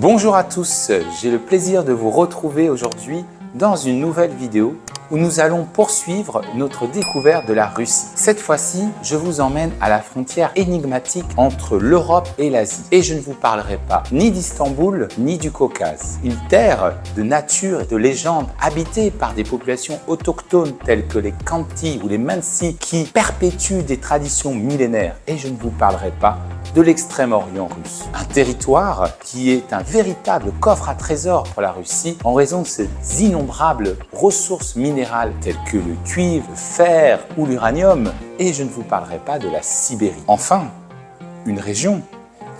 Bonjour à tous, j'ai le plaisir de vous retrouver aujourd'hui dans une nouvelle vidéo où nous allons poursuivre notre découverte de la Russie. Cette fois-ci, je vous emmène à la frontière énigmatique entre l'Europe et l'Asie. Et je ne vous parlerai pas ni d'Istanbul ni du Caucase. Une terre de nature et de légendes habitée par des populations autochtones telles que les Khanty ou les Mansi qui perpétuent des traditions millénaires. Et je ne vous parlerai pas de l'extrême-orient russe. Un territoire qui est un véritable coffre à trésors pour la Russie en raison de ses innombrables ressources minérales telles que le cuivre, le fer ou l'uranium. Et je ne vous parlerai pas de la Sibérie. Enfin, une région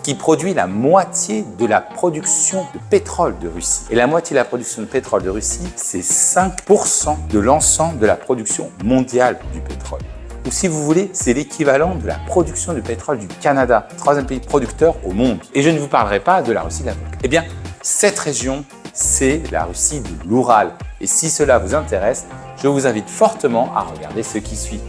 qui produit la moitié de la production de pétrole de Russie. Et la moitié de la production de pétrole de Russie, c'est 5% de l'ensemble de la production mondiale du pétrole. Ou si vous voulez, c'est l'équivalent de la production de pétrole du Canada, troisième pays producteur au monde. Et je ne vous parlerai pas de la Russie de la Volga. Eh bien, cette région, c'est la Russie de l'Oural. Et si cela vous intéresse, je vous invite fortement à regarder ce qui suit.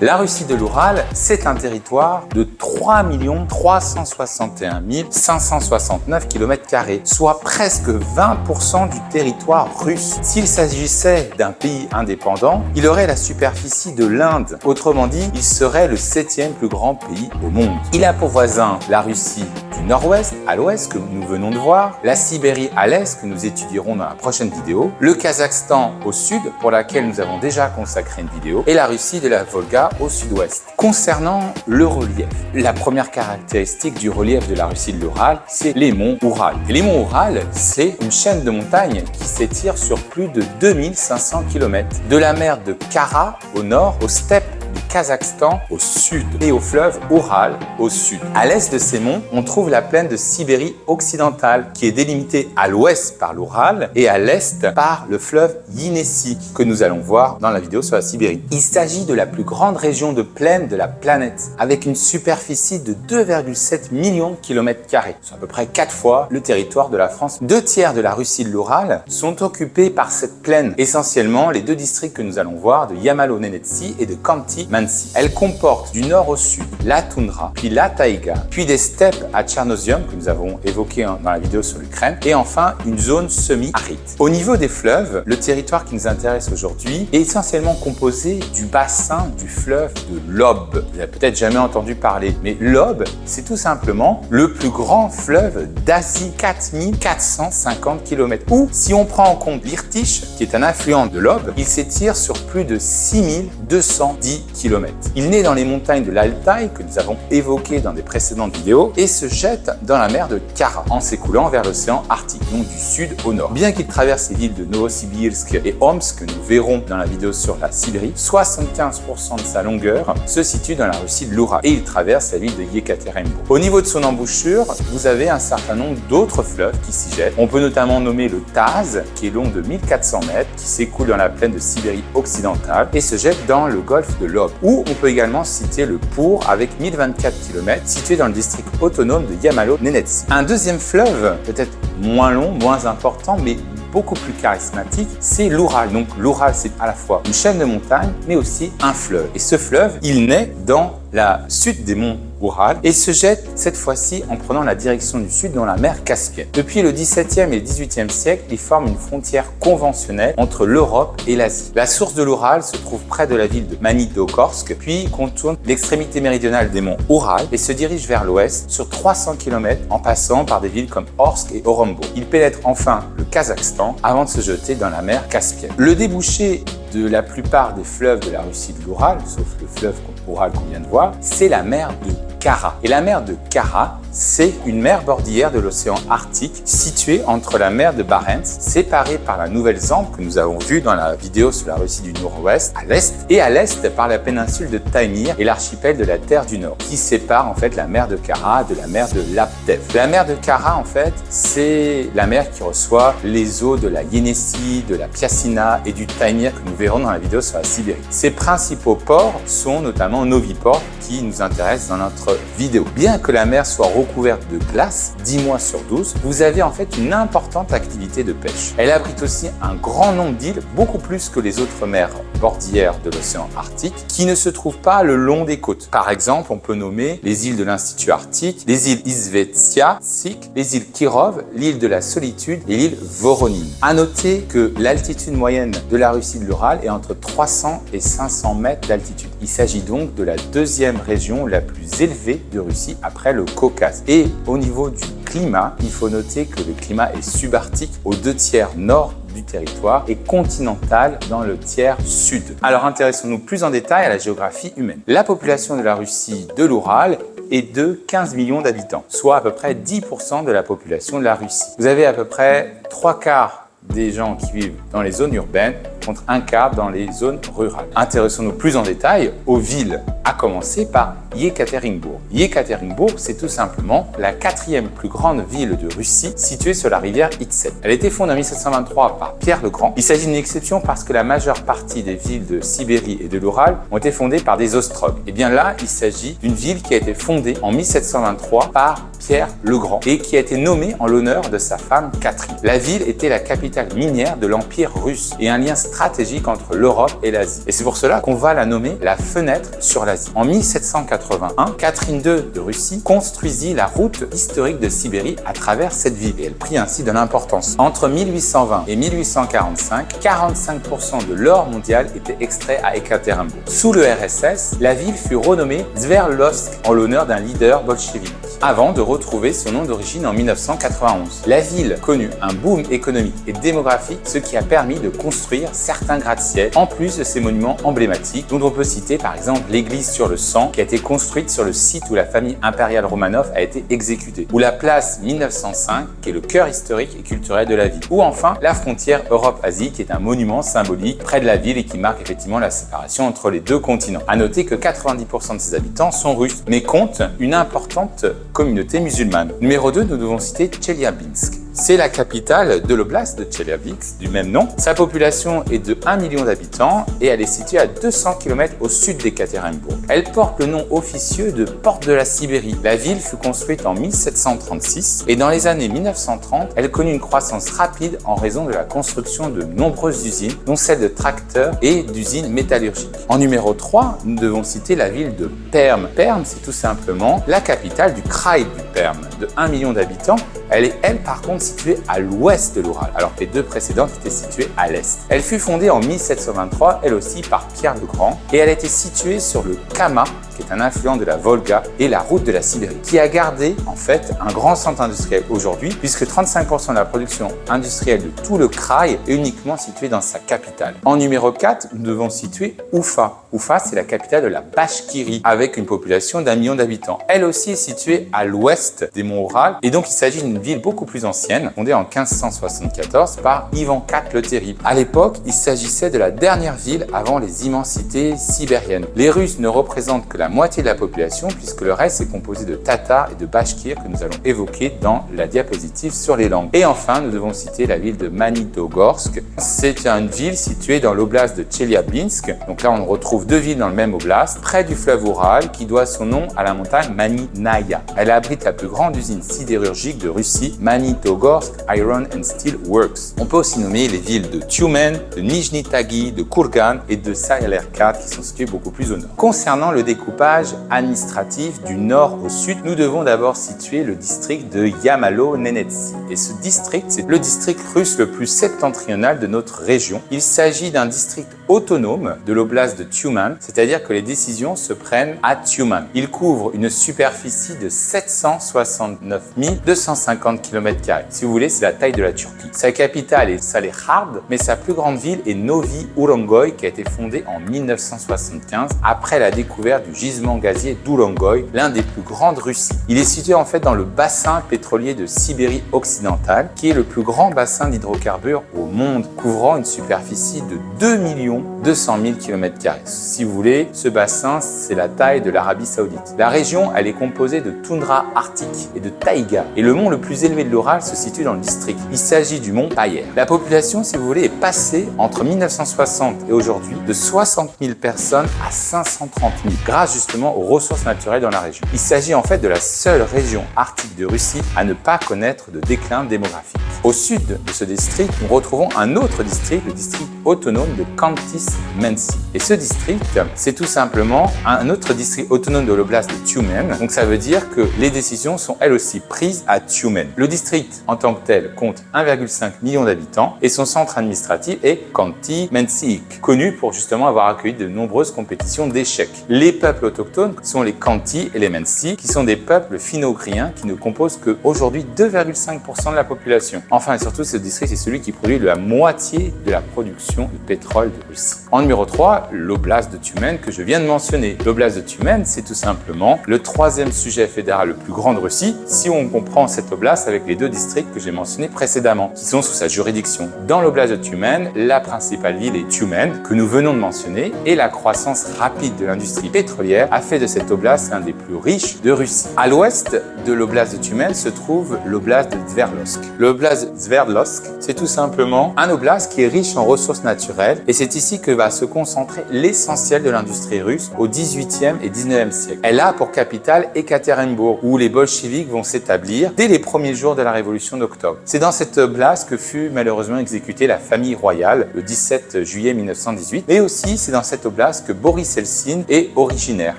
La Russie de l'Oural, c'est un territoire de 3 361 569 km², soit presque 20% du territoire russe. S'il s'agissait d'un pays indépendant, il aurait la superficie de l'Inde. Autrement dit, il serait le 7e plus grand pays au monde. Il a pour voisin la Russie du nord-ouest à l'ouest que nous venons de voir, la Sibérie à l'est que nous étudierons dans la prochaine vidéo, le Kazakhstan au sud pour laquelle nous avons déjà consacré une vidéo et la Russie de la Volga au sud-ouest. Concernant le relief, la première caractéristique du relief de la Russie de l'Oural, c'est les monts Oural. Et les monts Oural, c'est une chaîne de montagnes qui s'étire sur plus de 2500 km, de la mer de Kara au nord aux steppes du Kazakhstan au sud et au fleuve Oural au sud. À l'est de ces monts, on trouve la plaine de Sibérie occidentale qui est délimitée à l'ouest par l'Oural et à l'est par le fleuve Yenisei que nous allons voir dans la vidéo sur la Sibérie. Il s'agit de la plus grande région de plaine de la planète avec une superficie de 2,7 millions de kilomètres carrés, soit à peu près 4 fois le territoire de la France. 2 tiers de la Russie de l'Oural sont occupés par cette plaine, essentiellement les 2 districts que nous allons voir de Yamalo-Nenetsi et de Khanty Mansi. Elle comporte du nord au sud la toundra, puis la taïga, puis des steppes à Tchernozem que nous avons évoqué dans la vidéo sur l'Ukraine, et enfin une zone semi-aride. Au niveau des fleuves, le territoire qui nous intéresse aujourd'hui est essentiellement composé du bassin du fleuve de l'Ob. Vous n'avez peut-être jamais entendu parler, mais l'Ob, c'est tout simplement le plus grand fleuve d'Asie, 4450 km. Ou, si on prend en compte l'Irtych, qui est un affluent de l'Ob, il s'étire sur plus de 6210 km. Il naît dans les montagnes de l'Altaï, que nous avons évoquées dans des précédentes vidéos, et se jette dans la mer de Kara, en s'écoulant vers l'océan Arctique, donc du sud au nord. Bien qu'il traverse les villes de Novosibirsk et Omsk, que nous verrons dans la vidéo sur la Sibérie, 75% de sa longueur se situe dans la Russie de l'Oural, et il traverse la ville de Yekaterinbourg. Au niveau de son embouchure, vous avez un certain nombre d'autres fleuves qui s'y jettent. On peut notamment nommer le Taz, qui est long de 1400 mètres, qui s'écoule dans la plaine de Sibérie occidentale et se jette dans le golfe de l'Ob. Ou on peut également citer le Pour avec 1024 km, situé dans le district autonome de Yamalo-Nenetsi. Un deuxième fleuve, peut-être moins long, moins important, mais beaucoup plus charismatique, c'est l'Oural. Donc l'Oural, c'est à la fois une chaîne de montagnes, mais aussi un fleuve. Et ce fleuve, il naît dans la sud des monts Oural et se jette cette fois-ci en prenant la direction du sud dans la mer Caspienne. Depuis le XVIIe et le XVIIIe siècle, il forme une frontière conventionnelle entre l'Europe et l'Asie. La source de l'Oural se trouve près de la ville de Magnitorsk, puis contourne l'extrémité méridionale des monts Oural et se dirige vers l'ouest sur 300 km en passant par des villes comme Orsk et Orenbourg. Il pénètre enfin le Kazakhstan avant de se jeter dans la mer Caspienne. Le débouché de la plupart des fleuves de la Russie de l'Oural, sauf le fleuve Oural qu'on vient de voir, c'est la mer de Kara. Et la mer de Kara, c'est une mer bordillère de l'océan Arctique située entre la mer de Barents, séparée par la Nouvelle-Zélande que nous avons vue dans la vidéo sur la Russie du Nord-Ouest à l'est, et à l'est par la péninsule de Taimyr et l'archipel de la Terre du Nord, qui sépare en fait la mer de Kara de la mer de Laptev. La mer de Kara, en fait, c'est la mer qui reçoit les eaux de la Yenisei, de la Piassina et du Taimyr que nous verrons dans la vidéo sur la Sibérie. Ses principaux ports sont notamment Novi Port, qui nous intéresse dans notre vidéo. Bien que la mer soit recouverte de glace 10 mois sur 12, vous avez en fait une importante activité de pêche. Elle abrite aussi un grand nombre d'îles, beaucoup plus que les autres mers bordillères de l'océan Arctique, qui ne se trouvent pas le long des côtes. Par exemple, on peut nommer les îles de l'Institut Arctique, les îles Izvestia, Sik, les îles Kirov, l'île de la Solitude et l'île Voronine. À noter que l'altitude moyenne de la Russie de l'Ural est entre 300 et 500 mètres d'altitude. Il s'agit donc de la deuxième région la plus élevée de Russie après le Caucase. Et au niveau du climat, il faut noter que le climat est subarctique aux 2/3 nord du territoire et continental dans le tiers sud. Alors intéressons-nous plus en détail à la géographie humaine. La population de la Russie de l'Ural est de 15 millions d'habitants, soit à peu près 10% de la population de la Russie. Vous avez à peu près 3/4 des gens qui vivent dans les zones urbaines contre 1/4 dans les zones rurales. Intéressons-nous plus en détail aux villes, à commencer par Yekaterinbourg. Yekaterinbourg, c'est tout simplement la 4e plus grande ville de Russie située sur la rivière Itsen. Elle a été fondée en 1723 par Pierre le Grand. Il s'agit d'une exception parce que la majeure partie des villes de Sibérie et de l'Ural ont été fondées par des ostrogs. Et bien là, il s'agit d'une ville qui a été fondée en 1723 par Pierre le Grand et qui a été nommée en l'honneur de sa femme Catherine. La ville était la capitale minière de l'Empire russe et un lien stratégique entre l'Europe et l'Asie. Et c'est pour cela qu'on va la nommer la fenêtre sur l'Asie. En 1781, Catherine II de Russie construisit la route historique de Sibérie à travers cette ville et elle prit ainsi de l'importance. Entre 1820 et 1845, 45% de l'or mondial était extrait à Ekaterinbourg. Sous le RSS, la ville fut renommée Sverdlovsk en l'honneur d'un leader bolchevique, avant de retrouver son nom d'origine en 1991. La ville connut un boom économique et démographique, ce qui a permis de construire certains gratte-ciel, en plus de ces monuments emblématiques, dont on peut citer par exemple l'église sur le sang, qui a été construite sur le site où la famille impériale Romanov a été exécutée, ou la place 1905, qui est le cœur historique et culturel de la ville, ou enfin la frontière Europe-Asie, qui est un monument symbolique près de la ville et qui marque effectivement la séparation entre les deux continents. À noter que 90% de ses habitants sont russes, mais comptent une importante communauté musulmane. Numéro 2, nous devons citer Tcheliabinsk. C'est la capitale de l'oblast de Tcheliabinsk, du même nom. Sa population est de 1 million d'habitants et elle est située à 200 km au sud d'Ekaterinbourg. Elle porte le nom officieux de Porte de la Sibérie. La ville fut construite en 1736 et dans les années 1930, elle connut une croissance rapide en raison de la construction de nombreuses usines, dont celle de tracteurs et d'usines métallurgiques. En numéro 3, nous devons citer la ville de Perm. Perm, c'est tout simplement la capitale du Kraï du Perm, de 1 million d'habitants. Elle est, elle, par contre, située à l'ouest de l'Ural, alors que les deux précédentes étaient situées à l'est. Elle fut fondée en 1723, elle aussi, par Pierre le Grand, et elle était située sur le Kama, qui est un affluent de la Volga et la route de la Sibérie, qui a gardé en fait un grand centre industriel aujourd'hui, puisque 35% de la production industrielle de tout le Kraï est uniquement située dans sa capitale. En numéro 4, nous devons situer Oufa. Oufa, c'est la capitale de la Bachkirie, avec une population d'1 million d'habitants. Elle aussi est située à l'ouest des monts Oural, et donc il s'agit d'une ville beaucoup plus ancienne, fondée en 1574 par Ivan IV le Terrible. À l'époque, il s'agissait de la dernière ville avant les immensités sibériennes. Les Russes ne représentent que la moitié de la population, puisque le reste est composé de Tatars et de Bachkirs que nous allons évoquer dans la diapositive sur les langues. Et enfin, nous devons citer la ville de Magnitogorsk. C'est une ville située dans l'oblast de Tcheliabinsk. Donc là, on retrouve deux villes dans le même oblast, près du fleuve Oural, qui doit son nom à la montagne Maninaya. Elle abrite la plus grande usine sidérurgique de Russie, Magnitogorsk Iron and Steel Works. On peut aussi nommer les villes de Tyumen, de Nijni Tagil, de Kurgan et de Sayalerkat, qui sont situées beaucoup plus au nord. Concernant le découpage administratif du nord au sud, nous devons d'abord situer le district de Yamalo-Nenetsi. Et ce district, c'est le district russe le plus septentrional de notre région. Il s'agit d'un district autonome de l'oblast de Tyumen, c'est-à-dire que les décisions se prennent à Tyumen. Il couvre une superficie de 769 250 km². Si vous voulez, c'est la taille de la Turquie. Sa capitale est Salehard, mais sa plus grande ville est Novi Urongoy, qui a été fondée en 1975 après la découverte du gisement gazier d'Urongoy, l'un des plus grands de Russie. Il est situé en fait dans le bassin pétrolier de Sibérie occidentale, qui est le plus grand bassin d'hydrocarbures au monde, couvrant une superficie de 2 millions 200 000 km². Si vous voulez, ce bassin, c'est la taille de l'Arabie Saoudite. La région, elle est composée de toundra arctique et de taïga. Et le mont le plus élevé de l'Oural se situe dans le district. Il s'agit du mont Payer. La population, si vous voulez, est passée entre 1960 et aujourd'hui de 60 000 personnes à 530 000, grâce justement aux ressources naturelles dans la région. Il s'agit en fait de la seule région arctique de Russie à ne pas connaître de déclin démographique. Au sud de ce district, nous retrouvons un autre district, le district autonome de Khanty-Mansi. Et ce district, c'est tout simplement un autre district autonome de l'oblast de Tyumen. Donc ça veut dire que les décisions sont elles aussi prises à Tyumen. Le district en tant que tel compte 1,5 million d'habitants et son centre administratif est Khanty-Mansi, connu pour justement avoir accueilli de nombreuses compétitions d'échecs. Les peuples autochtones sont les Khanty et les Mansi, qui sont des peuples finno-ugriens qui ne composent qu'aujourd'hui 2,5% de la population. Enfin et surtout, ce district est celui qui produit la moitié de la production de pétrole de Russie. En numéro 3, l'oblast de Tyumen que je viens de mentionner. L'oblast de Tyumen, c'est tout simplement le troisième sujet fédéral le plus grand de Russie, si on comprend cette oblast avec les deux districts que j'ai mentionnés précédemment, qui sont sous sa juridiction. Dans l'oblast de Tyumen, la principale ville est Tyumen, que nous venons de mentionner, et la croissance rapide de l'industrie pétrolière a fait de cette oblast l'un des plus riches de Russie. À l'ouest de l'oblast de Tyumen se trouve l'oblast de Sverdlovsk. L'oblast de Sverdlovsk, c'est tout simplement un oblast qui est riche en ressources naturelles, et c'est ici que va se concentrer l'essentiel de l'industrie russe au 18e et 19e siècle. Elle a pour capitale Ekaterinbourg, où les bolcheviks vont s'établir dès les premiers jours de la révolution d'octobre. C'est dans cette oblast que fut malheureusement exécutée la famille royale le 17 juillet 1918, mais aussi c'est dans cette oblast que Boris Eltsine est originaire.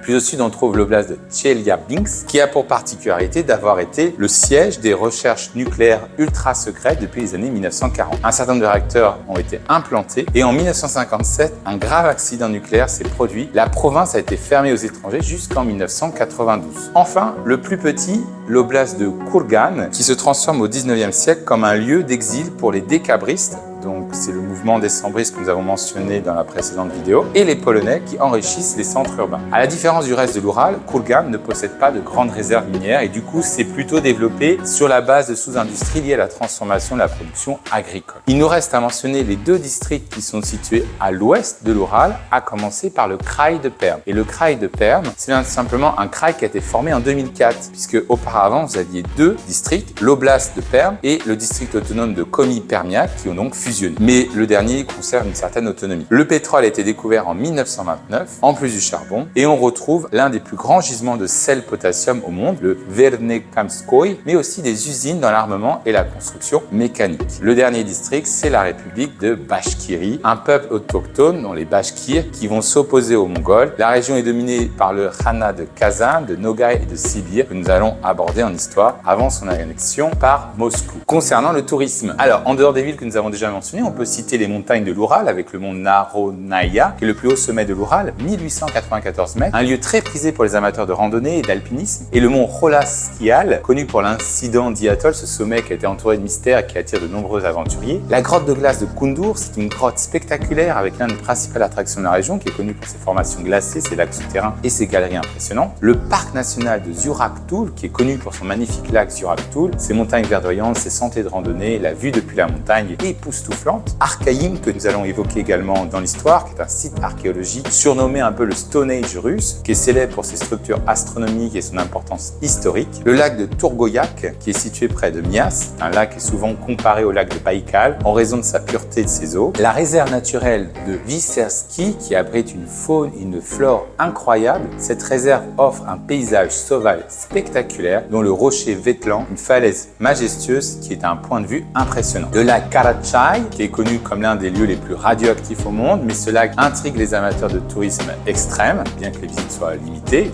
Plus au sud, on trouve l'oblast de Tcheliabinsk, qui a pour particularité d'avoir été le siège des recherches nucléaires ultra secrètes depuis les années 1940. Un certain nombre de réacteurs ont été implantés et en 1957, un grave accident nucléaire s'est produit. La province a été fermée aux étrangers jusqu'en 1992. Enfin, le plus petit, l'oblast de Kourgan, qui se transforme au 19e siècle comme un lieu d'exil pour les décabristes. Donc, c'est le mouvement décembristes que nous avons mentionné dans la précédente vidéo, et les Polonais qui enrichissent les centres urbains. À la différence du reste de l'Oural, Kourgan ne possède pas de grandes réserves minières et du coup, c'est plutôt développé sur la base de sous-industries liées à la transformation de la production agricole. Il nous reste à mentionner les deux districts qui sont situés à l'ouest de l'Oural, à commencer par le Kraï de Perm. Et le Kraï de Perm, c'est simplement un kraï qui a été formé en 2004, puisque auparavant, vous aviez deux districts, l'oblast de Perm et le district autonome de Komi-Permiak, qui ont donc fusionné. Mais le dernier conserve une certaine autonomie. Le pétrole a été découvert en 1929, en plus du charbon, et on retrouve l'un des plus grands gisements de sel potassium au monde, le Vernekamskoye, mais aussi des usines dans l'armement et la construction mécanique. Le dernier district, c'est la République de Bachkirie, un peuple autochtone, dont les Bachkirs, qui vont s'opposer aux Mongols. La région est dominée par le Khanat de Kazan, de Nogaï et de Sibir, que nous allons aborder en histoire avant son annexion par Moscou. Concernant le tourisme, alors en dehors des villes que nous avons déjà mentionnées, on peut citer les montagnes de l'Oural avec le mont Naronaya, qui est le plus haut sommet de l'Oural, 1894 mètres, un lieu très prisé pour les amateurs de randonnée et d'alpinisme, et le mont Rolaskial, connu pour l'incident d'Iatol, ce sommet qui a été entouré de mystères et qui attire de nombreux aventuriers. La grotte de glace de Kundur, c'est une grotte spectaculaire avec l'une des principales attractions de la région, qui est connue pour ses formations glacées, ses lacs souterrains et ses galeries impressionnantes. Le parc national de Ziuraktul, qui est connu pour son magnifique lac Ziuraktul, ses montagnes verdoyantes, ses sentiers de randonnée, la vue depuis la montagne est époustouflante. Archaïm, que nous allons évoquer également dans l'histoire, qui est un site archéologique surnommé un peu le Stone Age russe, qui est célèbre pour ses structures astronomiques et son importance historique. Le lac de Tourgoyak, qui est situé près de Mias, un lac qui est souvent comparé au lac de Baïkal en raison de sa pureté de ses eaux. La réserve naturelle de Vysersky, qui abrite une faune et une flore incroyables. Cette réserve offre un paysage sauvage spectaculaire, dont le rocher Vetlan, une falaise majestueuse qui est à un point de vue impressionnant. Le lac Karachai, qui est connu comme l'un des lieux les plus radioactifs au monde, mais ce lac intrigue les amateurs de tourisme extrême, bien que les visites soient limitées.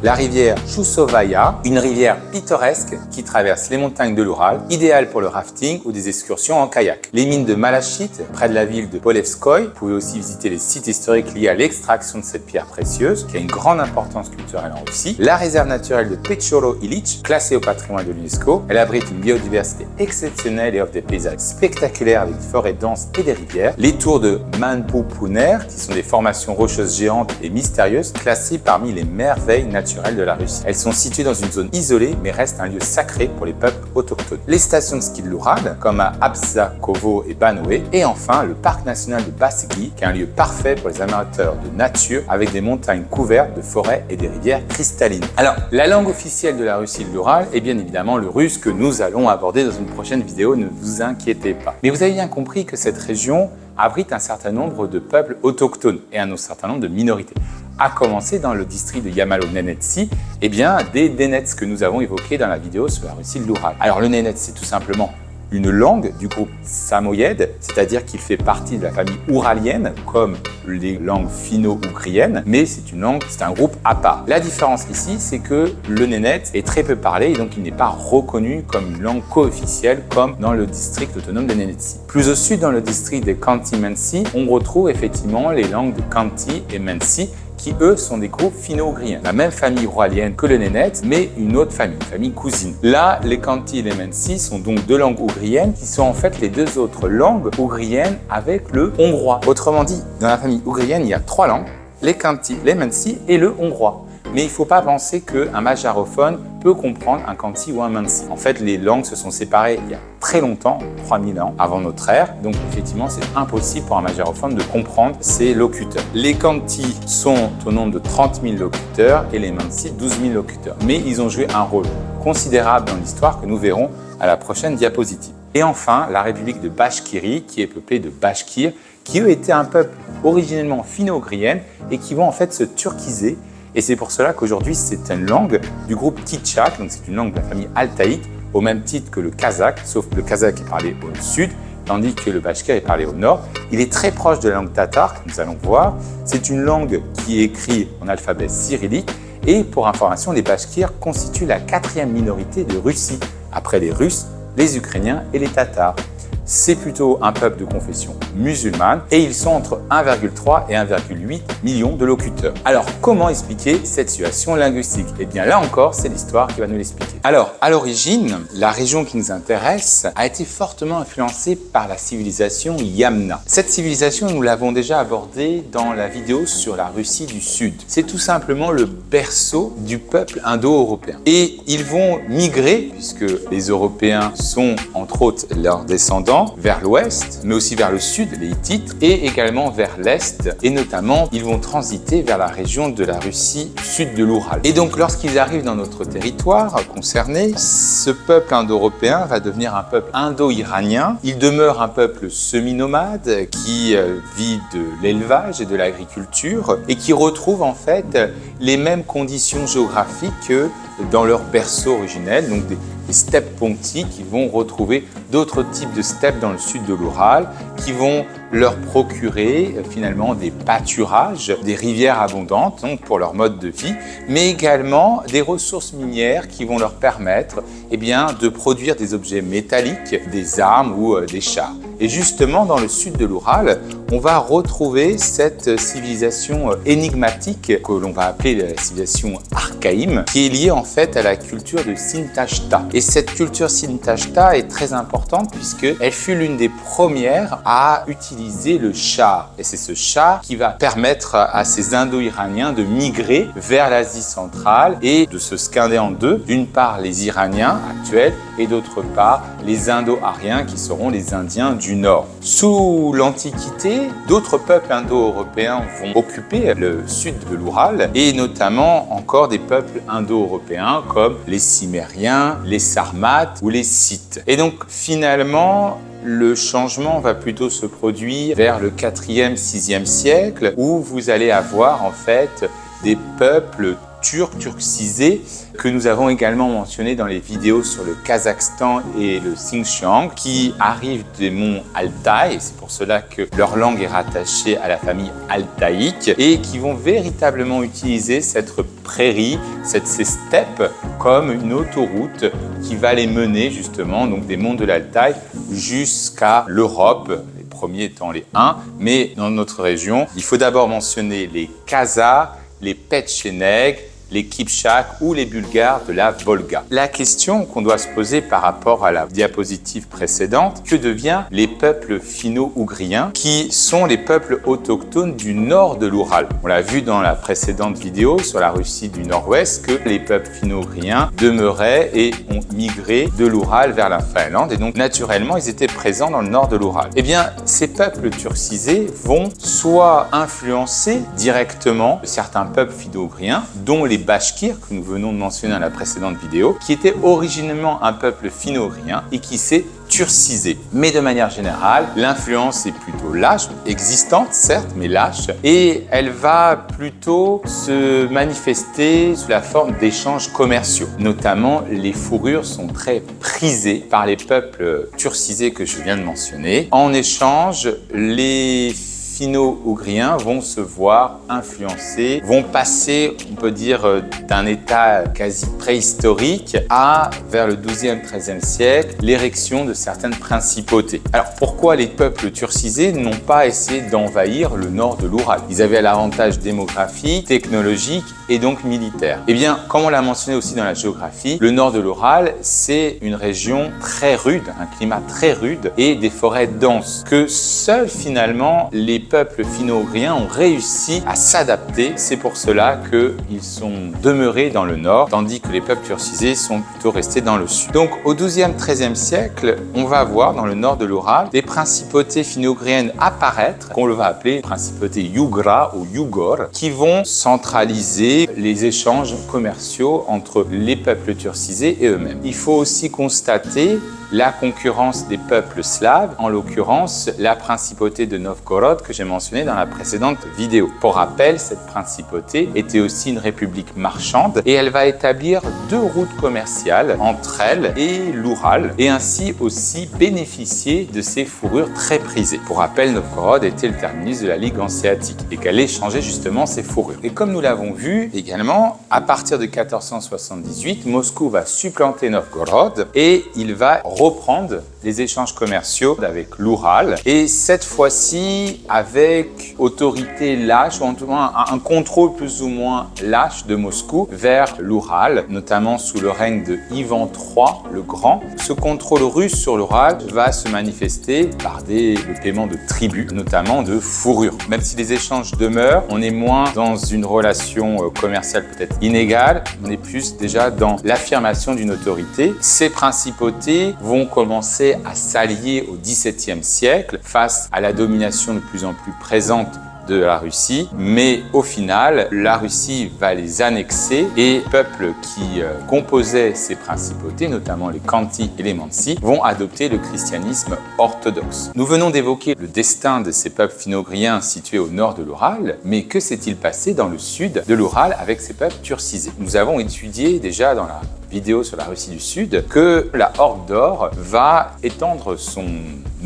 La rivière Chusovaya, une rivière pittoresque qui traverse les montagnes de l'Oural, idéale pour le rafting ou des excursions en kayak. Les mines de Malachite, près de la ville de Polevskoye, vous pouvez aussi visiter les sites historiques liés à l'extraction de cette pierre précieuse, qui a une grande importance culturelle en Russie. La réserve naturelle de Pechoro Ilitch, classée au patrimoine de l'UNESCO, elle abrite une biodiversité exceptionnelle et offre des paysages spectaculaires avec des forêts denses et des rivières. Les tours de Manpupuner, qui sont des formations rocheuses géantes et mystérieuses, classées parmi les merveilles naturelles de la Russie. Elles sont situées dans une zone isolée, mais restent un lieu sacré pour les peuples autochtones. Les stations de ski de l'Oural, comme à Absakovo et Banoé, et enfin le parc national de Bassky, qui est un lieu parfait pour les amateurs de nature, avec des montagnes couvertes de forêts et des rivières cristallines. Alors, la langue officielle de la Russie de l'Oural est bien évidemment le russe que nous allons aborder dans une prochaine vidéo, ne vous inquiétez pas. Mais vous avez bien compris que cette région abrite un certain nombre de peuples autochtones et un certain nombre de minorités. À commencer dans le district de Yamalo-Nenetsi, des Nenets que nous avons évoqués dans la vidéo sur la Russie de l'Oural. Alors le Nenets, c'est tout simplement une langue du groupe samoyède, c'est-à-dire qu'il fait partie de la famille ouralienne, comme les langues finno-ougriennes, mais c'est un groupe à part. La différence ici, c'est que le Nenets est très peu parlé et donc il n'est pas reconnu comme une langue co-officielle comme dans le district autonome de Nenetsi. Plus au sud, dans le district de Khanty-Mansi, on retrouve effectivement les langues de Khanty et Mansi, qui eux sont des groupes finno-ougriens. La même famille ouralienne que le Nenets, mais une autre famille, une famille cousine. Là, les Khanty et les Mansi sont donc deux langues ougriennes qui sont en fait les deux autres langues ougriennes avec le hongrois. Autrement dit, dans la famille ougrienne, il y a trois langues, les Khanty, les Mansi et le hongrois. Mais il ne faut pas penser qu'un majarophone peut comprendre un Khanty ou un Mansi. En fait, les langues se sont séparées il y a très longtemps, 3000 ans avant notre ère. Donc effectivement, c'est impossible pour un majarophone de comprendre ces locuteurs. Les Khanty sont au nombre de 30 000 locuteurs et les Mansi 12 000 locuteurs. Mais ils ont joué un rôle considérable dans l'histoire que nous verrons à la prochaine diapositive. Et enfin, la République de Bachkirie, qui est peuplée de Bachkirs, qui eux étaient un peuple originellement finno-ougrienne et qui vont en fait se turquiser. Et c'est pour cela qu'aujourd'hui, c'est une langue du groupe Kitchak, donc c'est une langue de la famille altaïque, au même titre que le kazakh, sauf que le kazakh est parlé au sud, tandis que le bachkir est parlé au nord. Il est très proche de la langue tatar, que nous allons voir. C'est une langue qui est écrite en alphabet cyrillique. Et pour information, les bachkirs constituent la 4e minorité de Russie, après les Russes, les Ukrainiens et les Tatars. C'est plutôt un peuple de confession musulmane et ils sont entre 1,3 et 1,8 millions de locuteurs. Alors, comment expliquer cette situation linguistique? Eh bien, là encore, c'est l'histoire qui va nous l'expliquer. Alors, à l'origine, la région qui nous intéresse a été fortement influencée par la civilisation Yamna. Cette civilisation, nous l'avons déjà abordée dans la vidéo sur la Russie du Sud. C'est tout simplement le berceau du peuple indo-européen. Et ils vont migrer, puisque les Européens sont, entre autres, leurs descendants, vers l'ouest, mais aussi vers le sud, les Hittites, et également vers l'est, et notamment, ils vont transiter vers la région de la Russie sud de l'Oural. Et donc, lorsqu'ils arrivent dans notre territoire concerné, ce peuple indo-européen va devenir un peuple indo-iranien. Il demeure un peuple semi-nomade qui vit de l'élevage et de l'agriculture et qui retrouve en fait les mêmes conditions géographiques que dans leur berceau originel, donc des steppes pontiques qui vont retrouver d'autres types de steppes dans le sud de l'Oural qui vont leur procurer finalement des pâturages, des rivières abondantes donc pour leur mode de vie, mais également des ressources minières qui vont leur permettre de produire des objets métalliques, des armes ou des chars. Et justement, dans le sud de l'Oural, on va retrouver cette civilisation énigmatique que l'on va appeler la civilisation archaïme, qui est liée en fait à la culture de Sintashta. Et cette culture Sintashta est très importante puisqu'elle fut l'une des premières à utiliser le char. Et c'est ce char qui va permettre à ces Indo-Iraniens de migrer vers l'Asie centrale et de se scinder en deux. D'une part, les Iraniens actuels et d'autre part, les Indo-Ariens qui seront les Indiens du Nord. Sous l'Antiquité, d'autres peuples indo-européens vont occuper le sud de l'Oural et notamment encore des peuples indo-européens comme les Cimériens, les Sarmates ou les Scythes. Et donc finalement, le changement va plutôt se produire vers le 4e, 6e siècle où vous allez avoir en fait des peuples turcisés que nous avons également mentionné dans les vidéos sur le Kazakhstan et le Xinjiang qui arrivent des monts Altaï, et c'est pour cela que leur langue est rattachée à la famille altaïque et qui vont véritablement utiliser cette prairie, ces steppes comme une autoroute qui va les mener justement donc des monts de l'Altaï jusqu'à l'Europe, les premiers étant les Huns, mais dans notre région, il faut d'abord mentionner les Khazars, les Petchénègues, les Kipchaks ou les Bulgares de la Volga. La question qu'on doit se poser par rapport à la diapositive précédente, que devient les peuples finno-ougriens qui sont les peuples autochtones du nord de l'Oural? On l'a vu dans la précédente vidéo sur la Russie du Nord-Ouest que les peuples finno-ougriens demeuraient et ont migré de l'Oural vers la Finlande et donc naturellement ils étaient présents dans le nord de l'Oural. Eh bien, ces peuples turcisés vont soit influencer directement certains peuples finno-ougriens, dont les Bashkirs que nous venons de mentionner dans la précédente vidéo, qui étaient originellement un peuple finno-ougriens et qui s'est turcisé. Mais de manière générale, l'influence est plutôt lâche, existante certes, mais lâche, et elle va plutôt se manifester sous la forme d'échanges commerciaux. Notamment, les fourrures sont très prisées par les peuples turcisés que je viens de mentionner. En échange, les finno-ougriens vont se voir influencés, vont passer, on peut dire, d'un état quasi préhistorique à, vers le XIIe, XIIIe siècle, l'érection de certaines principautés. Alors pourquoi les peuples turcisés n'ont pas essayé d'envahir le nord de l'Oural? Ils avaient l'avantage démographique, technologique et donc militaire. Eh bien, comme on l'a mentionné aussi dans la géographie, le nord de l'Oural, c'est une région très rude, un climat très rude et des forêts denses que seuls finalement les peuples finno-ougriens ont réussi à s'adapter. C'est pour cela qu'ils sont demeurés dans le nord, tandis que les peuples turcisés sont plutôt restés dans le sud. Donc au XIIe, XIIIe siècle, on va voir dans le nord de l'Oural des principautés finno-ougriennes apparaître, qu'on va appeler principautés Yougra ou Yougor, qui vont centraliser les échanges commerciaux entre les peuples turcisés et eux-mêmes. Il faut aussi constater la concurrence des peuples slaves, en l'occurrence la principauté de Novgorod que j'ai mentionnée dans la précédente vidéo. Pour rappel, cette principauté était aussi une république marchande et elle va établir 2 routes commerciales entre elle et l'Oural et ainsi aussi bénéficier de ces fourrures très prisées. Pour rappel, Novgorod était le terminus de la Ligue hanséatique et qu'elle échangeait justement ces fourrures. Et comme nous l'avons vu également, à partir de 1478, Moscou va supplanter Novgorod et il va reprendre les échanges commerciaux avec l'Oural et cette fois-ci avec autorité lâche ou en tout cas un contrôle plus ou moins lâche de Moscou vers l'Oural, notamment sous le règne de Ivan III le Grand. Ce contrôle russe sur l'Oural va se manifester par le paiement de tribut, notamment de fourrure. Même si les échanges demeurent, on est moins dans une relation commerciale peut-être inégale, on est plus déjà dans l'affirmation d'une autorité. Ces principautés vont commencer à s'allier au XVIIe siècle face à la domination de plus en plus présente de la Russie, mais au final, la Russie va les annexer et les peuples qui composaient ces principautés, notamment les Khanty et les Mansi, vont adopter le christianisme orthodoxe. Nous venons d'évoquer le destin de ces peuples finno-ougriens situés au nord de l'Oural, mais que s'est-il passé dans le sud de l'Oural avec ces peuples turcisés? Nous avons étudié déjà dans la vidéo sur la Russie du Sud que la Horde d'Or va étendre son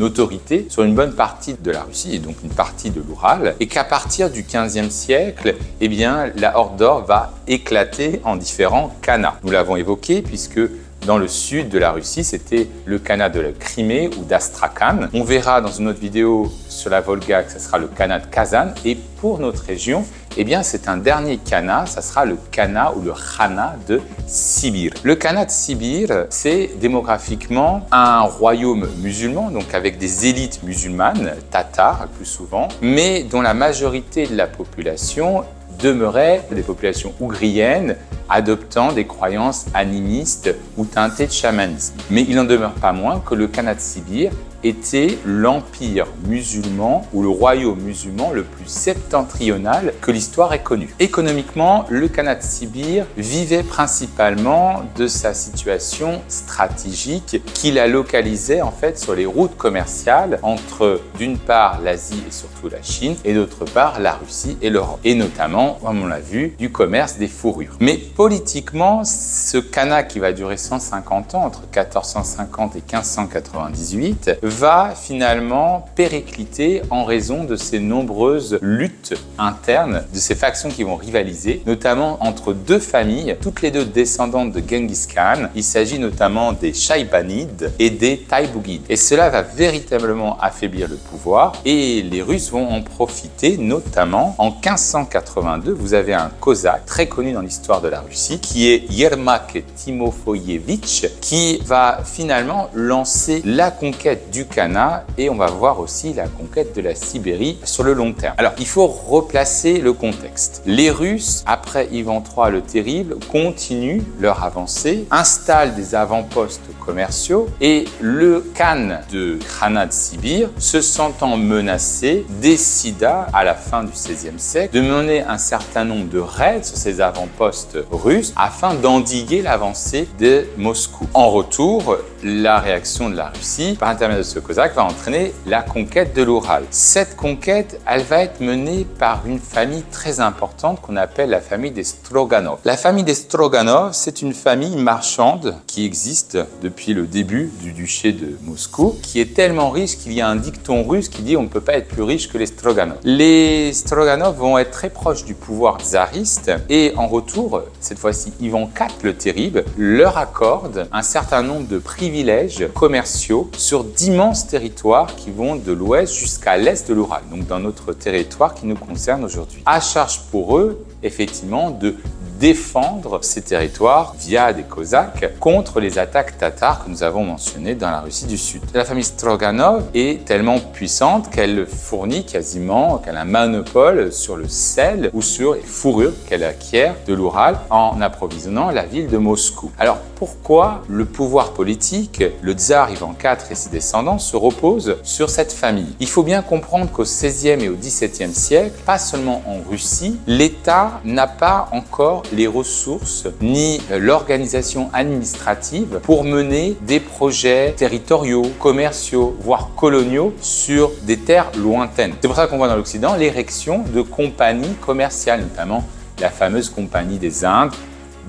autorité sur une bonne partie de la Russie et donc une partie de l'Oural et qu'à partir du XVe siècle, eh bien, la Horde d'Or va éclater en différents khanats. Nous l'avons évoqué puisque dans le sud de la Russie, c'était le khanat de la Crimée ou d'Astrakhan. On verra dans une autre vidéo sur la Volga que ce sera le khanat de Kazan. Et pour notre région, eh bien, c'est un dernier khanat, ça sera le khanat ou le khanat de Sibir. Le khanat de Sibir, c'est démographiquement un royaume musulman, donc avec des élites musulmanes, tatars plus souvent, mais dont la majorité de la population demeuraient des populations ougriennes adoptant des croyances animistes ou teintées de chamanisme. Mais il n'en demeure pas moins que le Khanat de Sibir était l'empire musulman ou le royaume musulman le plus septentrional que l'histoire ait connu. Économiquement, le Khanat de Sibir vivait principalement de sa situation stratégique qui la localisait en fait sur les routes commerciales entre d'une part l'Asie et surtout la Chine et d'autre part la Russie et l'Europe. Et notamment, comme on l'a vu, du commerce des fourrures. Mais politiquement, ce Khanat qui va durer 150 ans, entre 1450 et 1598, va finalement péricliter en raison de ces nombreuses lutte interne de ces factions qui vont rivaliser, notamment entre deux familles, toutes les deux descendantes de Genghis Khan. Il s'agit notamment des Shaybanides et des Taïbougides. Et cela va véritablement affaiblir le pouvoir et les Russes vont en profiter, notamment en 1582. Vous avez un Cosaque très connu dans l'histoire de la Russie qui est Yermak Timofoyevitch qui va finalement lancer la conquête du Khanat et on va voir aussi la conquête de la Sibérie sur le long terme. Alors, il faut replacer le contexte. Les Russes, après Ivan III le Terrible, continuent leur avancée, installent des avant-postes commerciaux et le Khan de Khanat de Sibir, se sentant menacé, décida à la fin du XVIe siècle de mener un certain nombre de raids sur ces avant-postes russes afin d'endiguer l'avancée de Moscou. En retour, la réaction de la Russie, par l'intermédiaire de ce Cosaque, va entraîner la conquête de l'Oural. Cette conquête, elle va être menée par une famille très importante qu'on appelle la famille des Stroganov. La famille des Stroganov, c'est une famille marchande qui existe depuis le début du duché de Moscou, qui est tellement riche qu'il y a un dicton russe qui dit on ne peut pas être plus riche que les Stroganov. Les Stroganov vont être très proches du pouvoir tsariste et en retour, cette fois-ci Ivan IV le Terrible, leur accorde un certain nombre de privilèges commerciaux sur d'immenses territoires qui vont de l'ouest jusqu'à l'est de l'Oural, donc dans notre territoire qui nous concerne aujourd'hui. À charge pour eux, effectivement, de défendre ces territoires via des Cosaques contre les attaques tatares que nous avons mentionnées dans la Russie du Sud. La famille Stroganov est tellement puissante qu'elle fournit quasiment, qu'elle a un monopole sur le sel ou sur les fourrures qu'elle acquiert de l'Oural en approvisionnant la ville de Moscou. Alors pourquoi le pouvoir politique, le tsar Ivan IV et ses descendants se reposent sur cette famille? Il faut bien comprendre qu'au XVIe et au XVIIe siècle, pas seulement en Russie, l'État n'a pas encore les ressources ni l'organisation administrative pour mener des projets territoriaux, commerciaux, voire coloniaux sur des terres lointaines. C'est pour ça qu'on voit dans l'Occident l'érection de compagnies commerciales, notamment la fameuse Compagnie des Indes,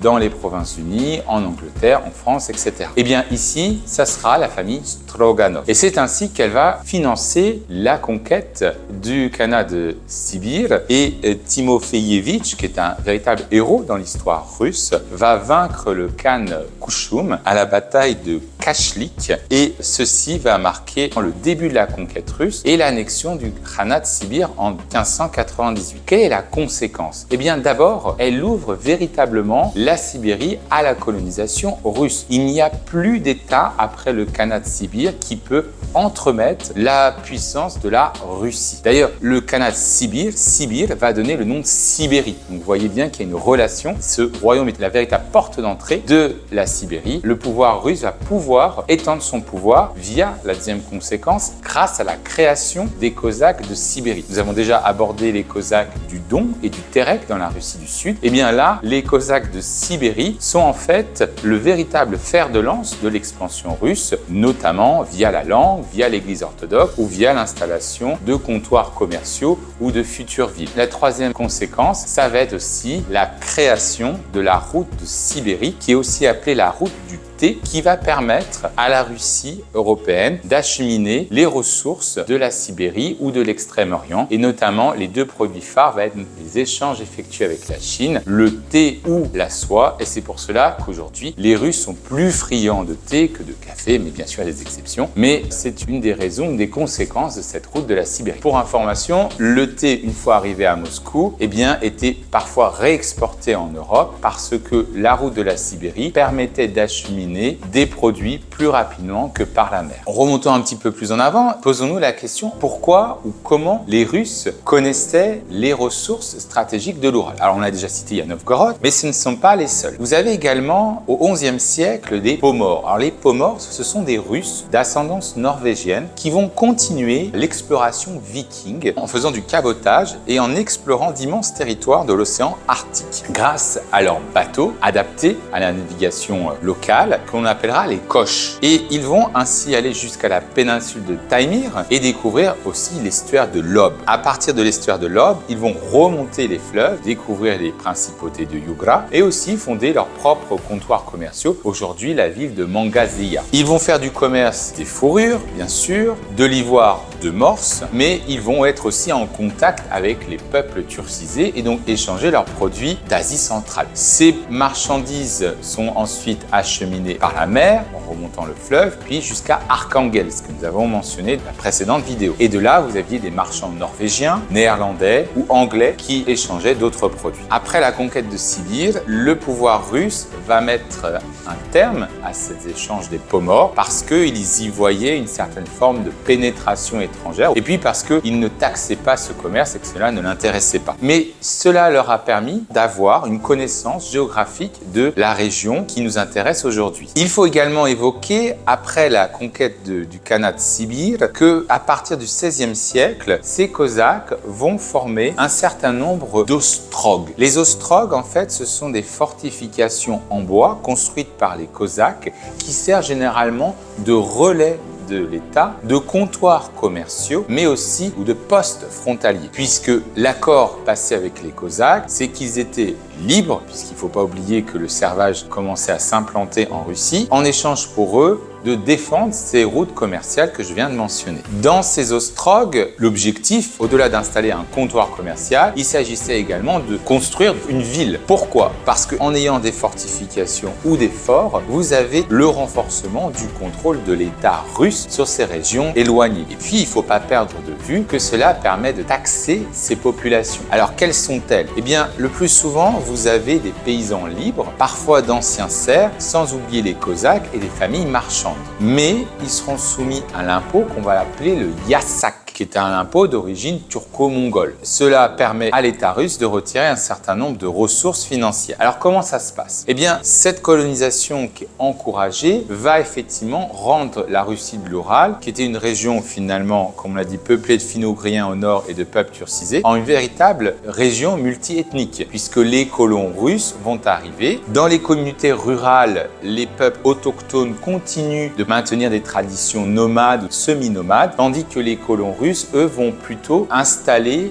dans les Provinces-Unies, en Angleterre, en France, etc. Eh bien ici, ça sera la famille Stroganov. Et c'est ainsi qu'elle va financer la conquête du Khanat de Sibir et Timofeyevitch, qui est un véritable héros dans l'histoire russe, va vaincre le Khan Kuchum à la bataille de Kashlik et ceci va marquer le début de la conquête russe et l'annexion du Khanat de Sibir en 1598. Quelle est la conséquence? Eh bien d'abord, elle ouvre véritablement la Sibérie à la colonisation russe. Il n'y a plus d'État après le Khanat de Sibir qui peut entremettre la puissance de la Russie. D'ailleurs, le Khanat de Sibir va donner le nom de Sibérie. Donc vous voyez bien qu'il y a une relation. Ce royaume est la véritable porte d'entrée de la Sibérie. Le pouvoir russe va pouvoir étendre son pouvoir via la deuxième conséquence, grâce à la création des Cosaques de Sibérie. Nous avons déjà abordé les Cosaques du Don et du Terek dans la Russie du Sud. Et bien là, les Cosaques de Sibérie sont en fait le véritable fer de lance de l'expansion russe, notamment via la langue, via l'église orthodoxe ou via l'installation de comptoirs commerciaux ou de futures villes. La troisième conséquence, ça va être aussi la création de la route de Sibérie, qui est aussi appelée la route du thé, qui va permettre à la Russie européenne d'acheminer les ressources de la Sibérie ou de l'Extrême-Orient. Et notamment, les deux produits phares vont être les échanges effectués avec la Chine, le thé ou la soie. Et c'est pour cela qu'aujourd'hui, les Russes sont plus friands de thé que de café, mais bien sûr, il y a des exceptions. Mais c'est une des raisons, une des conséquences de cette route de la Sibérie. Pour information, le thé, une fois arrivé à Moscou, eh bien, était parfois réexporté en Europe parce que la route de la Sibérie permettait d'acheminer des produits plus rapidement que par la mer. Remontons un petit peu plus en avant, posons-nous la question pourquoi ou comment les Russes connaissaient les ressources stratégiques de l'Oural. Alors on a déjà cité Novgorod, mais ce ne sont pas les seuls. Vous avez également au XIe siècle des Pomors. Alors les Pomors, ce sont des Russes d'ascendance norvégienne qui vont continuer l'exploration viking en faisant du cabotage et en explorant d'immenses territoires de l'océan Arctique. Grâce à leurs bateaux adaptés à la navigation locale, rurales qu'on appellera les Koches. Et ils vont ainsi aller jusqu'à la péninsule de Taimyr et découvrir aussi l'estuaire de l'Ob. À partir de l'estuaire de l'Ob, ils vont remonter les fleuves, découvrir les principautés de Yugra et aussi fonder leurs propres comptoirs commerciaux, aujourd'hui la ville de Mangazeya. Ils vont faire du commerce des fourrures, bien sûr, de l'ivoire, de morse, mais ils vont être aussi en contact avec les peuples turcisés et donc échanger leurs produits d'Asie centrale. Ces marchandises sont ensuite acheminées par la mer en remontant le fleuve, puis jusqu'à Arkhangelsk, que nous avons mentionné dans la précédente vidéo. Et de là, vous aviez des marchands norvégiens, néerlandais ou anglais qui échangeaient d'autres produits. Après la conquête de Sibir, le pouvoir russe va mettre un terme à ces échanges des Pomors parce qu'ils y voyaient une certaine forme de pénétration étrangère et puis parce qu'ils ne taxaient pas ce commerce et que cela ne l'intéressait pas. Mais cela leur a permis d'avoir une connaissance géographique de la région qui nous intéresse aujourd'hui. Il faut également évoquer, après la conquête du Khanat de Sibir, qu'à partir du XVIe siècle, ces Cosaques vont former un certain nombre d'ostrogues. Les ostrogues, en fait, ce sont des fortifications en bois construites par les Cosaques qui servent généralement de relais de l'État, de comptoirs commerciaux, mais aussi ou de postes frontaliers. Puisque l'accord passé avec les Cosaques, c'est qu'ils étaient libres, puisqu'il ne faut pas oublier que le servage commençait à s'implanter en Russie, en échange pour eux de défendre ces routes commerciales que je viens de mentionner. Dans ces ostrogues, l'objectif, au-delà d'installer un comptoir commercial, il s'agissait également de construire une ville. Pourquoi? Parce qu'en ayant des fortifications ou des forts, vous avez le renforcement du contrôle de l'État russe sur ces régions éloignées. Et puis, il ne faut pas perdre de vue que cela permet de taxer ces populations. Alors, quelles sont-elles? Eh bien, le plus souvent, vous avez des paysans libres, parfois d'anciens serfs, sans oublier les Cosaques et des familles marchandes. Mais ils seront soumis à l'impôt qu'on va appeler le yassak, qui est un impôt d'origine turco-mongole. Cela permet à l'État russe de retirer un certain nombre de ressources financières. Alors comment ça se passe? Eh bien, cette colonisation qui est encouragée va effectivement rendre la Russie de l'Oural, qui était une région finalement, comme on l'a dit, peuplée de finno-ougriens au nord et de peuples turcisés, en une véritable région multiethnique, puisque les colons russes vont arriver. Dans les communautés rurales, les peuples autochtones continuent de maintenir des traditions nomades ou semi-nomades, tandis que les colons russes, eux, vont plutôt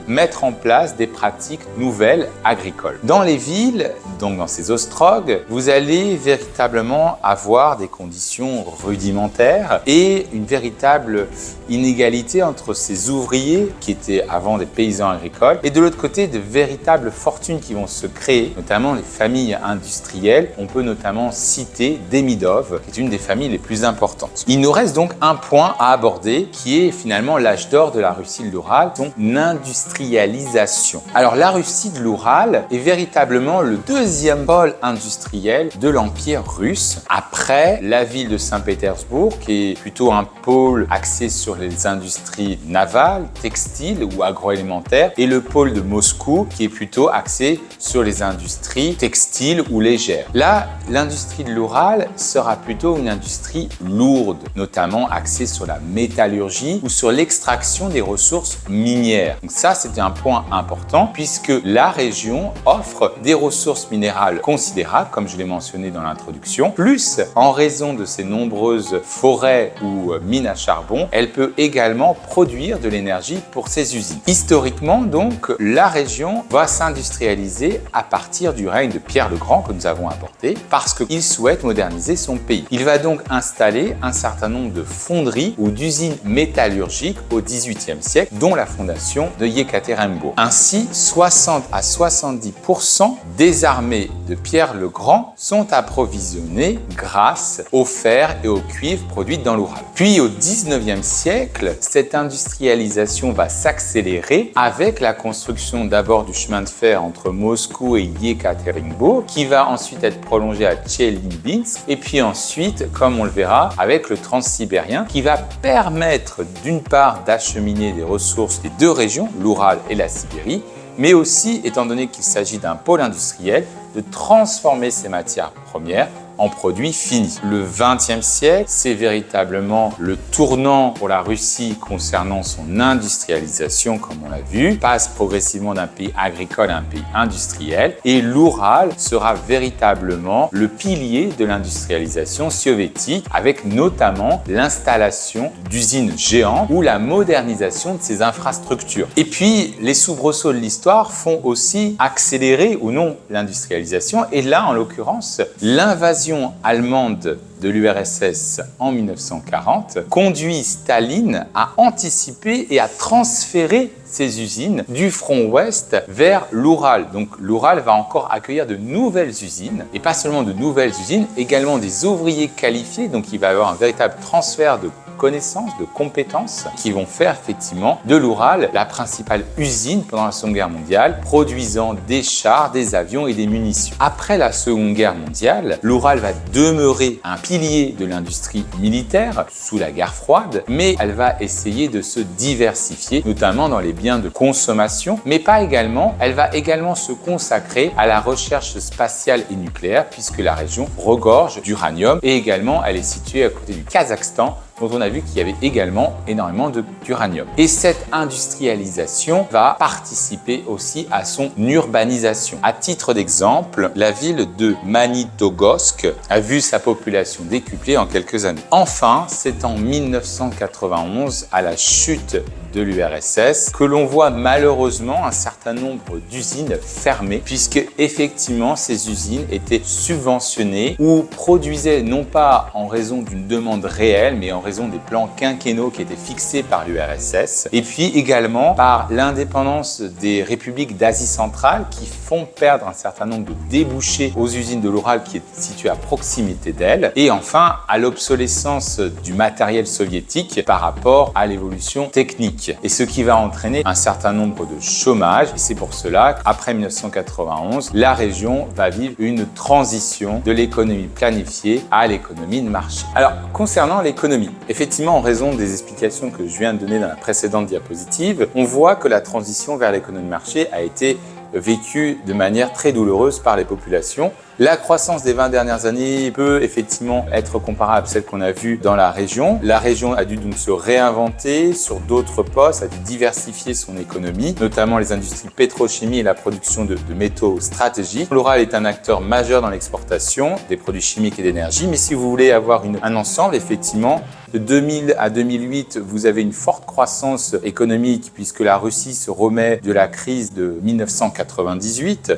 mettre en place des pratiques nouvelles agricoles. Dans les villes, donc dans ces ostrogues, vous allez véritablement avoir des conditions rudimentaires et une véritable inégalité entre ces ouvriers qui étaient avant des paysans agricoles et de l'autre côté de véritables fortunes qui vont se créer, notamment les familles industrielles. On peut notamment citer Demidov, qui est une des familles les plus importantes. Il nous reste donc un point à aborder qui est finalement l'âge d'or de la Russie de l'Oural, son industrialisation. Alors la Russie de l'Oural est véritablement le deuxième pôle industriel de l'Empire russe, après la ville de Saint-Pétersbourg, qui est plutôt un pôle axé sur les industries navales, textiles ou agroalimentaires, et le pôle de Moscou, qui est plutôt axé sur les industries textiles ou légères. Là, l'industrie de l'Oural sera plutôt une industrie lourde, notamment axée sur la métallurgie ou sur l'extraction des ressources minières. Donc ça, c'était un point important puisque la région offre des ressources minérales considérables, comme je l'ai mentionné dans l'introduction. Plus, en raison de ses nombreuses forêts ou mines à charbon, elle peut également produire de l'énergie pour ses usines. Historiquement, donc, la région va s'industrialiser à partir du règne de Pierre le Grand que nous avons abordé parce qu'il souhaite moderniser son pays. Il va donc installer un certain nombre de fonderies ou d'usines métallurgiques au XVIIIe siècle, dont la fondation de Yekaterinbourg. Ainsi, 60 à 70% des armées de Pierre le Grand sont approvisionnées grâce au fer et au cuivre produits dans l'Oural. Puis au XIXe siècle, cette industrialisation va s'accélérer avec la construction d'abord du chemin de fer entre Moscou et Yekaterinbourg, qui va ensuite être prolongé à Tcheliabinsk, et puis ensuite, comme on le verra, avec le transsibérien, qui va permettre d'une part d'acheminer des ressources des deux régions, l'Oural et la Sibérie, mais aussi, étant donné qu'il s'agit d'un pôle industriel, de transformer ces matières premières en produits finis. Le XXe siècle, c'est véritablement le tournant pour la Russie concernant son industrialisation, comme on l'a vu, passe progressivement d'un pays agricole à un pays industriel, et l'Oural sera véritablement le pilier de l'industrialisation soviétique, avec notamment l'installation d'usines géantes ou la modernisation de ses infrastructures. Et puis, les soubresauts de l'histoire font aussi accélérer ou non l'industrialisation, et là, en l'occurrence, l'invasion allemande de l'URSS en 1940 conduit Staline à anticiper et à transférer ces usines du front ouest vers l'Oural. Donc l'Oural va encore accueillir de nouvelles usines, et pas seulement de nouvelles usines, également des ouvriers qualifiés, donc il va y avoir un véritable transfert de connaissances, de compétences qui vont faire effectivement de l'Oural la principale usine pendant la Seconde Guerre mondiale, produisant des chars, des avions et des munitions. Après la Seconde Guerre mondiale, l'Oural va demeurer un pilier de l'industrie militaire sous la guerre froide, mais elle va essayer de se diversifier, notamment dans les biens de consommation, mais pas également. Elle va également se consacrer à la recherche spatiale et nucléaire, puisque la région regorge d'uranium, et également elle est située à côté du Kazakhstan, dont on a vu qu'il y avait également énormément d'uranium. Et cette industrialisation va participer aussi à son urbanisation. À titre d'exemple, la ville de Magnitogorsk a vu sa population décupler en quelques années. Enfin, c'est en 1991, à la chute de l'URSS, que l'on voit malheureusement un certain nombre d'usines fermées, puisque effectivement ces usines étaient subventionnées ou produisaient non pas en raison d'une demande réelle, mais en raison des plans quinquennaux qui étaient fixés par l'URSS, et puis également par l'indépendance des républiques d'Asie centrale qui font perdre un certain nombre de débouchés aux usines de l'Oural qui est située à proximité d'elles, et enfin à l'obsolescence du matériel soviétique par rapport à l'évolution technique. Et ce qui va entraîner un certain nombre de chômage. Et c'est pour cela qu'après 1991, la région va vivre une transition de l'économie planifiée à l'économie de marché. Alors, concernant l'économie, effectivement, en raison des explications que je viens de donner dans la précédente diapositive, on voit que la transition vers l'économie de marché a été vécue de manière très douloureuse par les populations. La croissance des 20 dernières années peut effectivement être comparable à celle qu'on a vue dans la région. La région a dû donc se réinventer sur d'autres postes, a dû diversifier son économie, notamment les industries pétrochimie et la production de métaux stratégiques. L'Oural est un acteur majeur dans l'exportation des produits chimiques et d'énergie, mais si vous voulez avoir un ensemble, effectivement, de 2000 à 2008, vous avez une forte croissance économique puisque la Russie se remet de la crise de 1998.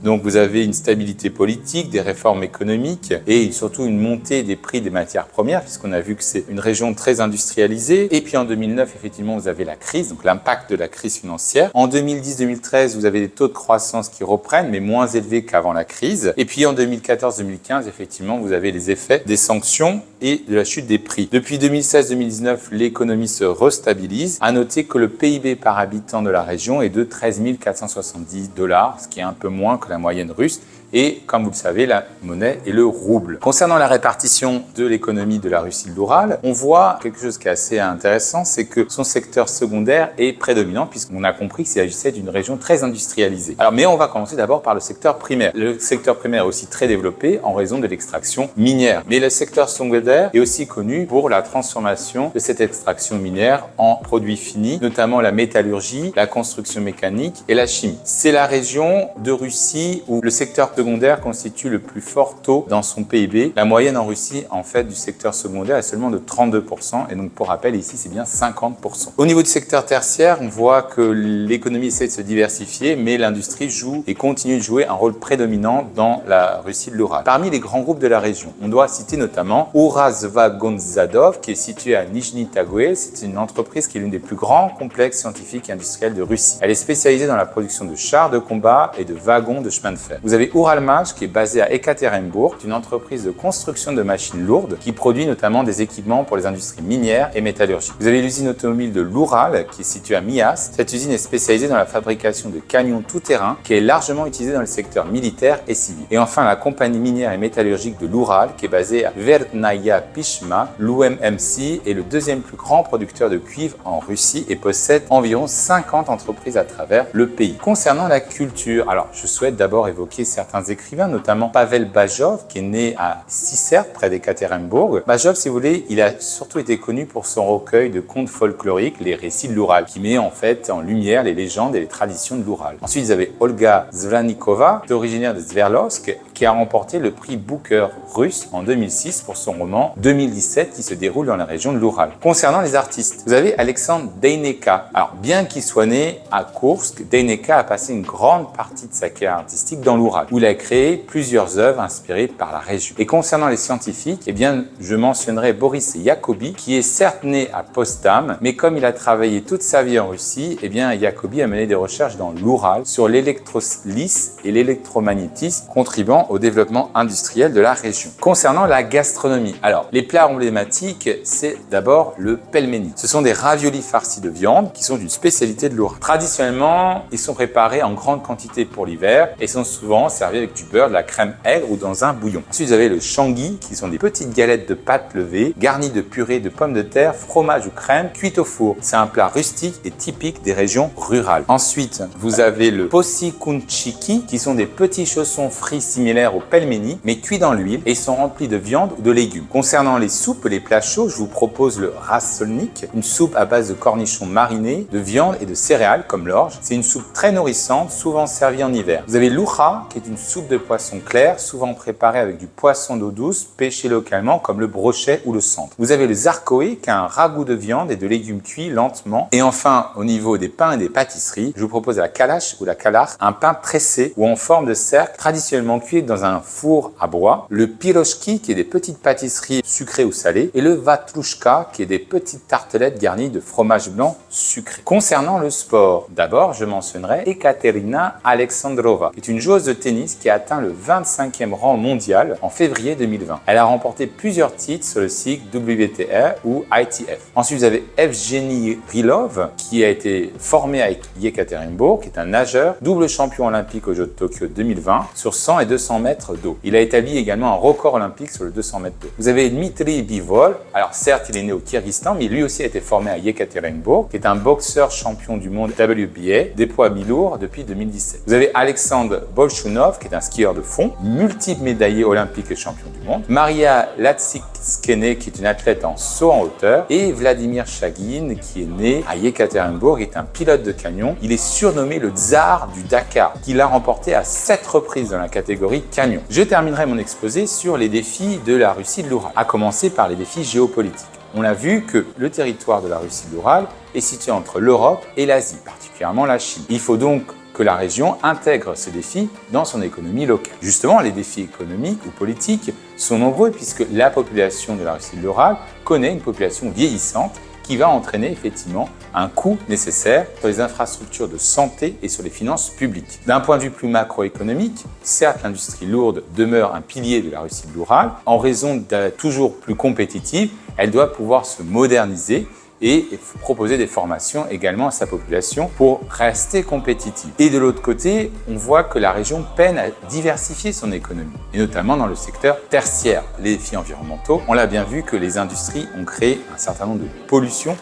Donc vous avez une stabilité politique, des réformes économiques et surtout une montée des prix des matières premières puisqu'on a vu que c'est une région très industrialisée. Et puis en 2009, effectivement, vous avez la crise, donc l'impact de la crise financière. En 2010-2013, vous avez des taux de croissance qui reprennent mais moins élevés qu'avant la crise. Et puis en 2014-2015, effectivement, vous avez les effets des sanctions et de la chute des prix. Depuis 2016-2019, l'économie se restabilise. À noter que le PIB par habitant de la région est de 13 470 $, ce qui est un peu moins que la moyenne russe. Et comme vous le savez, la monnaie est le rouble. Concernant la répartition de l'économie de la Russie de l'Oural, on voit quelque chose qui est assez intéressant, c'est que son secteur secondaire est prédominant puisqu'on a compris qu'il s'agissait d'une région très industrialisée. Alors, mais on va commencer d'abord par le secteur primaire. Le secteur primaire est aussi très développé en raison de l'extraction minière. Mais le secteur secondaire est aussi connu pour la transformation de cette extraction minière en produits finis, notamment la métallurgie, la construction mécanique et la chimie. C'est la région de Russie où le secteur secondaire constitue le plus fort taux dans son PIB. La moyenne en Russie, en fait, du secteur secondaire est seulement de 32%. Et donc, pour rappel, ici, c'est bien 50%. Au niveau du secteur tertiaire, on voit que l'économie essaie de se diversifier, mais l'industrie joue et continue de jouer un rôle prédominant dans la Russie de l'Oural. Parmi les grands groupes de la région, on doit citer notamment Urazvagonzadov, qui est situé à Nijni Tagil. C'est une entreprise qui est l'une des plus grands complexes scientifiques et industriels de Russie. Elle est spécialisée dans la production de chars de combat et de wagons de chemin de fer. Vous avez Uralmach, qui est basé à Ekaterinbourg, une entreprise de construction de machines lourdes qui produit notamment des équipements pour les industries minières et métallurgiques. Vous avez l'usine automobile de l'Oural, qui est située à Mias. Cette usine est spécialisée dans la fabrication de camions tout-terrain, qui est largement utilisée dans le secteur militaire et civil. Et enfin, la compagnie minière et métallurgique de l'Oural, qui est basée à Verdnaya Pishma. L'UMMC est le deuxième plus grand producteur de cuivre en Russie et possède environ 50 entreprises à travers le pays. Concernant la culture, alors je souhaite d'abord évoquer certains certains écrivains, notamment Pavel Bajov, qui est né à Sissert, près d'Ekaterinbourg. Bajov, si vous voulez, il a surtout été connu pour son recueil de contes folkloriques, les récits de l'Oural, qui met en fait en lumière les légendes et les traditions de l'Oural. Ensuite, vous avez Olga Zvranikova, originaire de Sverdlovsk, qui a remporté le prix Booker russe en 2006 pour son roman 2017 qui se déroule dans la région de l'Oural. Concernant les artistes, vous avez Alexandre Deineka. Alors, bien qu'il soit né à Koursk, Deineka a passé une grande partie de sa carrière artistique dans l'Oural, où il a créé plusieurs œuvres inspirées par la région. Et concernant les scientifiques, eh bien, je mentionnerai Boris Yacobi, qui est certes né à Potsdam, mais comme il a travaillé toute sa vie en Russie, eh bien, Yacobi a mené des recherches dans l'Oural sur l'électrolyse et l'électromagnétisme, contribuant au développement industriel de la région. Concernant la gastronomie, alors, les plats emblématiques, c'est d'abord le pelmeni. Ce sont des raviolis farcis de viande qui sont une spécialité de l'Oural. Traditionnellement, ils sont préparés en grande quantité pour l'hiver et sont souvent servis avec du beurre, de la crème aigre ou dans un bouillon. Ensuite, vous avez le shangui, qui sont des petites galettes de pâte levée, garnies de purée de pommes de terre, fromage ou crème, cuites au four. C'est un plat rustique et typique des régions rurales. Ensuite, vous avez le posikunchiki, qui sont des petits chaussons frits similaires au pelmeni, mais cuits dans l'huile et sont remplis de viande ou de légumes. Concernant les soupes et les plats chauds, je vous propose le rassolnik, une soupe à base de cornichons marinés, de viande et de céréales comme l'orge. C'est une soupe très nourrissante, souvent servie en hiver. Vous avez l'oucha, qui est une soupe de poisson clair, souvent préparée avec du poisson d'eau douce, pêché localement comme le brochet ou le centre. Vous avez le zarkoé, qui est un ragoût de viande et de légumes cuits lentement. Et enfin, au niveau des pains et des pâtisseries, je vous propose la kalash ou la kalar, un pain tressé ou en forme de cercle, traditionnellement cuit dans un four à bois. Le piroshki, qui est des petites pâtisseries sucrées ou salées. Et le vatrouchka, qui est des petites tartelettes garnies de fromage blanc sucré. Concernant le sport, d'abord, je mentionnerai Ekaterina Alexandrova, qui est une joueuse de tennis qui a atteint le 25e rang mondial en février 2020. Elle a remporté plusieurs titres sur le cycle WTA ou ITF. Ensuite, vous avez Evgeny Rilov, qui a été formé à Yekaterinbourg, qui est un nageur, double champion olympique aux Jeux de Tokyo 2020 sur 100 et 200 mètres d'eau. Il a établi également un record olympique sur le 200 mètres d'eau. Vous avez Dmitry Bivol. Alors certes, il est né au Kyrgyzstan, mais lui aussi a été formé à Yekaterinbourg, qui est un boxeur champion du monde WBA, des poids mi-lourds depuis 2017. Vous avez Alexandre Bolchunov, qui est un skieur de fond, multiple médaillé olympique et champion du monde. Maria Latsikskene, qui est une athlète en saut en hauteur. Et Vladimir Chagin, qui est né à Yekaterinbourg, est un pilote de camion. Il est surnommé le tsar du Dakar, qu'il a remporté à 7 reprises dans la catégorie camion. Je terminerai mon exposé sur les défis de la Russie de l'Oural, à commencer par les défis géopolitiques. On a vu que le territoire de la Russie de l'Oural est situé entre l'Europe et l'Asie, particulièrement la Chine. Il faut donc que la région intègre ces défis dans son économie locale. Justement, les défis économiques ou politiques sont nombreux puisque la population de la Russie de l'Oural connaît une population vieillissante qui va entraîner effectivement un coût nécessaire sur les infrastructures de santé et sur les finances publiques. D'un point de vue plus macroéconomique, certes l'industrie lourde demeure un pilier de la Russie de l'Oural. En raison d'être toujours plus compétitive, elle doit pouvoir se moderniser et proposer des formations également à sa population pour rester compétitive. Et de l'autre côté, on voit que la région peine à diversifier son économie, et notamment dans le secteur tertiaire. Les défis environnementaux, on l'a bien vu que les industries ont créé un certain nombre de pollution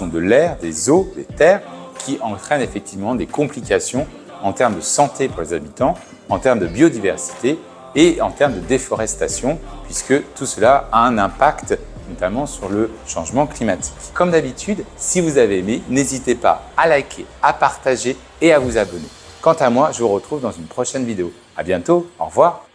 de l'air, des eaux, des terres, qui entraînent effectivement des complications en termes de santé pour les habitants, en termes de biodiversité et en termes de déforestation, puisque tout cela a un impact notamment sur le changement climatique. Comme d'habitude, si vous avez aimé, n'hésitez pas à liker, à partager et à vous abonner. Quant à moi, je vous retrouve dans une prochaine vidéo. À bientôt, au revoir.